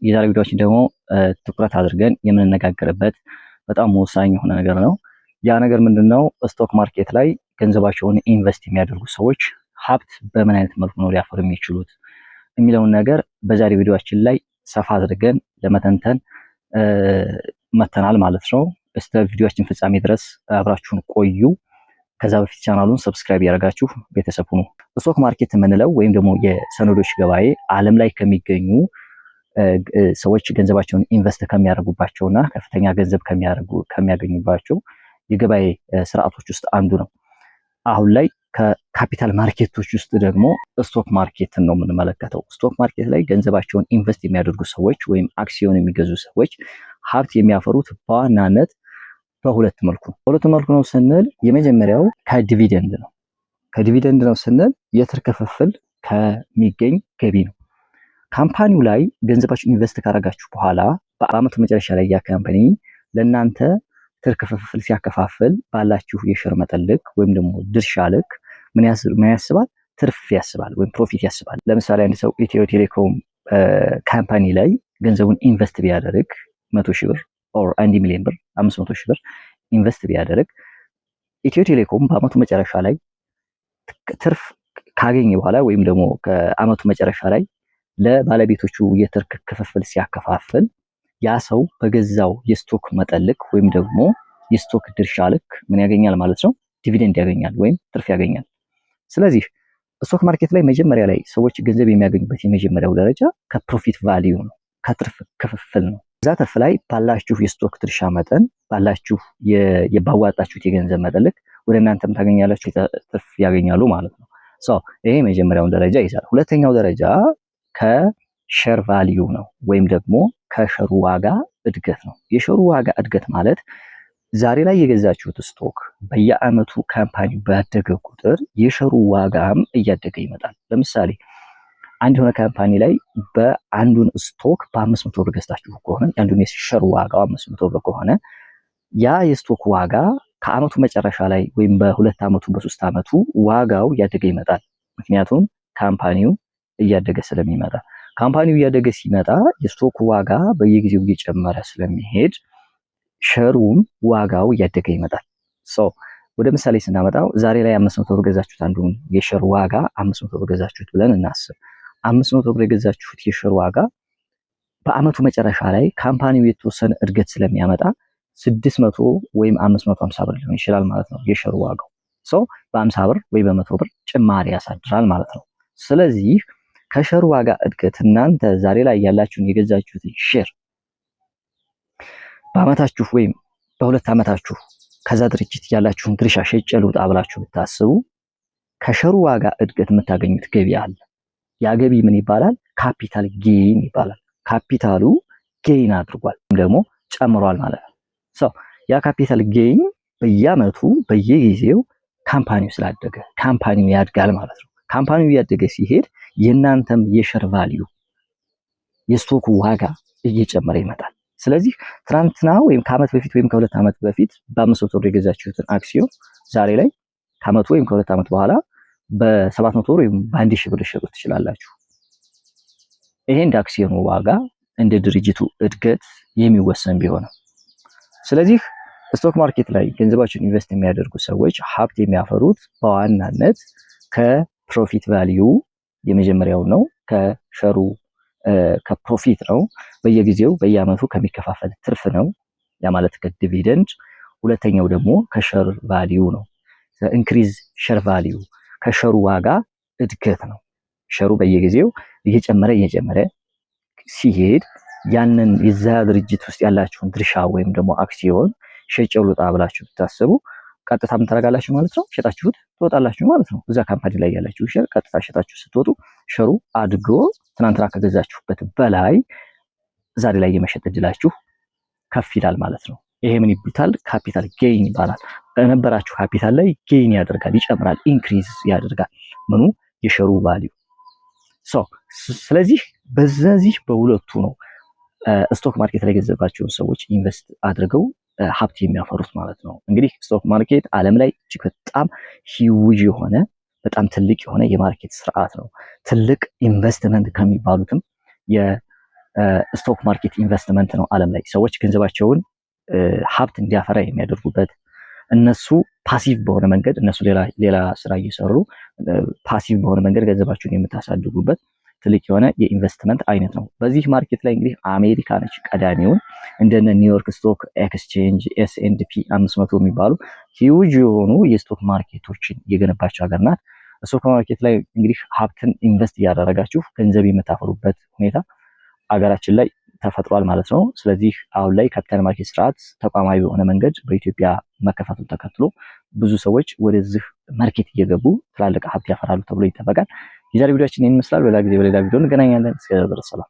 የዛሬ ቪዲዮችን ደግሞ ትኩረት አድርገን የምንነጋገርበት በጣም ወሳኝ የሆነ ነገር ነው። ያ ነገር ምንድነው? ስቶክ ማርኬት ላይ ገንዘባቸውን ኢንቨስት የሚያደርጉ ሰዎች ሀብት በምን አይነት መልኩ ነው ሊያፈሩ የሚችሉት የሚለውን ነገር በዛሬ ቪዲዮችን ላይ ሰፋ አድርገን ለመተንተን መተናል ማለት ነው። እስከ ቪዲዮችን ፍጻሜ ድረስ አብራችሁን ቆዩ። ከዛ በፊት ቻናሉን ሰብስክራይብ ያደርጋችሁ ቤተሰብ ሁኑ። ስቶክ ማርኬት የምንለው ወይም ደግሞ የሰነዶች ገበያ ዓለም ላይ ከሚገኙ ሰዎች ገንዘባቸውን ኢንቨስት ከሚያደርጉባቸውና ከፍተኛ ገንዘብ ከሚያገኙባቸው የገበያ ስርዓቶች ውስጥ አንዱ ነው። አሁን ላይ ከካፒታል ማርኬቶች ውስጥ ደግሞ ስቶክ ማርኬትን ነው የምንመለከተው። ስቶክ ማርኬት ላይ ገንዘባቸውን ኢንቨስት የሚያደርጉ ሰዎች ወይም አክሲዮን የሚገዙ ሰዎች ሀብት የሚያፈሩት በዋናነት በሁለት መልኩ ነው ስንል የመጀመሪያው ከዲቪደንድ ነው። ከዲቪደንድ ነው ስንል የትርፍ ክፍፍል ከሚገኝ ገቢ ነው። ካምፓኒው ላይ ገንዘባችሁ ኢንቨስት ካደረጋችሁ በኋላ በአመቱ መጨረሻ ላይ ያ ካምፓኒ ለእናንተ ትርፍ ክፍፍል ሲያከፋፍል ባላችሁ የሼር መጠን ልክ ወይም ደግሞ ድርሻ ልክ ምን ያስባል? ትርፍ ያስባል ወይም ፕሮፊት ያስባል። ለምሳሌ አንድ ሰው ኢትዮ ቴሌኮም ካምፓኒ ላይ ገንዘቡን ኢንቨስት ቢያደርግ 100,000 ብር ኦር 1 ሚሊዮን ብር 500,000 ብር ኢንቨስት ቢያደርግ ኢትዮ ቴሌኮም በአመቱ መጨረሻ ላይ ትርፍ ካገኘ በኋላ ወይም ደግሞ ከአመቱ መጨረሻ ላይ ለባለቤቶቹ የትርፍ ክፍፍል ሲያከፋፍል ያ ሰው በገዛው የስቶክ መጠን ልክ ወይም ደግሞ የስቶክ ድርሻ ልክ ምን ያገኛል ማለት ነው? ዲቪደንድ ያገኛል ወይም ትርፍ ያገኛል። ስለዚህ ስቶክ ማርኬት ላይ መጀመሪያ ላይ ሰዎች ገንዘብ የሚያገኙበት የመጀመሪያው ደረጃ ከፕሮፊት ቫልዩ ነው፣ ከትርፍ ክፍፍል ነው። እዛ ትርፍ ላይ ባላችሁ የስቶክ ድርሻ መጠን ባላችሁ የባዋጣችሁት የገንዘብ መጠን ልክ ወደ እናንተም ታገኛላችሁ፣ ትርፍ ያገኛሉ ማለት ነው። ይሄ መጀመሪያውን ደረጃ ይይዛል። ሁለተኛው ደረጃ ከሼር ቫልዩ ነው ወይም ደግሞ ከሸሩ ዋጋ እድገት ነው። የሸሩ ዋጋ እድገት ማለት ዛሬ ላይ የገዛችሁት ስቶክ በየአመቱ ካምፓኒው ባደገ ቁጥር የሸሩ ዋጋም እያደገ ይመጣል። ለምሳሌ አንድ የሆነ ካምፓኒ ላይ በአንዱን ስቶክ በ500 ብር ገዝታችሁ ከሆነ አንዱን የሸሩ ዋጋው 500 ብር ከሆነ ያ የስቶክ ዋጋ ከአመቱ መጨረሻ ላይ ወይም በ2 አመቱ በ3 አመቱ ዋጋው እያደገ ይመጣል። ምክንያቱም ካምፓኒው እያደገ ስለሚመጣ ካምፓኒው እያደገ ሲመጣ የስቶክ ዋጋ በየጊዜው እየጨመረ ስለሚሄድ ሸሩም ዋጋው እያደገ ይመጣል። ወደ ምሳሌ ስናመጣው ዛሬ ላይ 500 ብር ገዛችሁት አንዱን የሸር ዋጋ 500 ብር ገዛችሁት ብለን እናስብ። 500 ብር የገዛችሁት የሸር ዋጋ በአመቱ መጨረሻ ላይ ካምፓኒው የተወሰነ እድገት ስለሚያመጣ 600 ወይም 550 ብር ሊሆን ይችላል ማለት ነው የሸር ዋጋው። በ50 ብር ወይ በ100 ብር ጭማሪ ያሳድራል ማለት ነው። ስለዚህ ከሸሩ ዋጋ እድገት እናንተ ዛሬ ላይ ያላችሁን የገዛችሁትን ሼር በአመታችሁ ወይም በ2 አመታችሁ ከዛ ድርጅት ያላችሁን ድርሻ ሸጬ ልውጣ ብላችሁ ብታስቡ ከሸሩ ዋጋ እድገት የምታገኙት ገቢ አለ። ያ ገቢ ምን ይባላል? ካፒታል ጌይን ይባላል። ካፒታሉ ጌይን አድርጓል ወይም ደግሞ ጨምሯል ማለት ነው። ያ ካፒታል ጌይን በየአመቱ በየጊዜው ካምፓኒው ስላደገ ካምፓኒው ያድጋል ማለት ነው። ካምፓኒው እያደገ ሲሄድ የእናንተም የሼር ቫልዩ የስቶክ ዋጋ እየጨመረ ይመጣል። ስለዚህ ትናንትና ወይም ከአመት በፊት ወይም ከ2 አመት በፊት በ500 ብር የገዛችሁትን አክሲዮን ዛሬ ላይ ከአመቱ ወይም ከ2 አመት በኋላ በ700 ብር ወይም በ1000 ብር ልትሸጡት ትችላላችሁ። ይሄ እንደ አክሲዮኑ ዋጋ እንደ ድርጅቱ እድገት የሚወሰን ቢሆንም፣ ስለዚህ ስቶክ ማርኬት ላይ ገንዘባቸውን ኢንቨስት የሚያደርጉ ሰዎች ሀብት የሚያፈሩት በዋናነት ከፕሮፊት ቫልዩ የመጀመሪያው ነው፣ ከሸሩ ከፕሮፊት ነው፣ በየጊዜው በየአመቱ ከሚከፋፈል ትርፍ ነው፣ ያ ማለት ከዲቪደንድ። ሁለተኛው ደግሞ ከሸር ቫልዩ ነው፣ ኢንክሪዝ ሸር ቫልዩ ከሸሩ ዋጋ እድገት ነው። ሸሩ በየጊዜው እየጨመረ ሲሄድ ያንን የዛ ድርጅት ውስጥ ያላችሁን ድርሻ ወይም ደግሞ አክሲዮን ሸጬው ልውጣ ብላችሁ ብታስቡ ቀጥታ ምን ታደርጋላችሁ ማለት ነው? ሸጣችሁት ትወጣላችሁ ማለት ነው። እዛ ካምፓኒ ላይ ያላችሁ ሼር ቀጥታ ሸጣችሁ ስትወጡ ሸሩ አድጎ ትናንትና ከገዛችሁበት በላይ ዛሬ ላይ የመሸጥ እድላችሁ ከፍ ይላል ማለት ነው። ይሄ ምን ይባላል? ካፒታል ጌይን ይባላል። በነበራችሁ ካፒታል ላይ ጌይን ያደርጋል፣ ይጨምራል፣ ኢንክሪዝ ያደርጋል ምኑ የሸሩ ቫልዩ። ስለዚህ በዚህ በሁለቱ ነው ስቶክ ማርኬት ላይ ገንዘባቸውን ሰዎች ኢንቨስት አድርገው ሀብት የሚያፈሩት ማለት ነው። እንግዲህ ስቶክ ማርኬት ዓለም ላይ እጅግ በጣም ሂውጅ የሆነ በጣም ትልቅ የሆነ የማርኬት ስርዓት ነው። ትልቅ ኢንቨስትመንት ከሚባሉትም ስቶክ ማርኬት ኢንቨስትመንት ነው። ዓለም ላይ ሰዎች ገንዘባቸውን ሀብት እንዲያፈራ የሚያደርጉበት እነሱ ፓሲቭ በሆነ መንገድ እነሱ ሌላ ስራ እየሰሩ ፓሲቭ በሆነ መንገድ ገንዘባቸውን የምታሳድጉበት ትልቅ የሆነ የኢንቨስትመንት አይነት ነው። በዚህ ማርኬት ላይ እንግዲህ አሜሪካ ነች ቀዳሚውን እንደነ ኒውዮርክ ስቶክ ኤክስቼንጅ ኤስኤንድፒ 500 የሚባሉ ሂውጅ የሆኑ የስቶክ ማርኬቶችን የገነባቸው ሀገር ናት። ስቶክ ማርኬት ላይ እንግዲህ ሀብትን ኢንቨስት እያደረጋችሁ ገንዘብ የምታፈሩበት ሁኔታ አገራችን ላይ ተፈጥሯል ማለት ነው። ስለዚህ አሁን ላይ ካፒታል ማርኬት ስርዓት ተቋማዊ በሆነ መንገድ በኢትዮጵያ መከፈቱን ተከትሎ ብዙ ሰዎች ወደዚህ ማርኬት እየገቡ ትላልቅ ሀብት ያፈራሉ ተብሎ ይጠበቃል። የዛሬ ቪዲዮአችን ይህን ይመስላል። በሌላ ጊዜ በሌላ ቪዲዮ እንገናኛለን። እስከዚያው ድረስ ሰላም።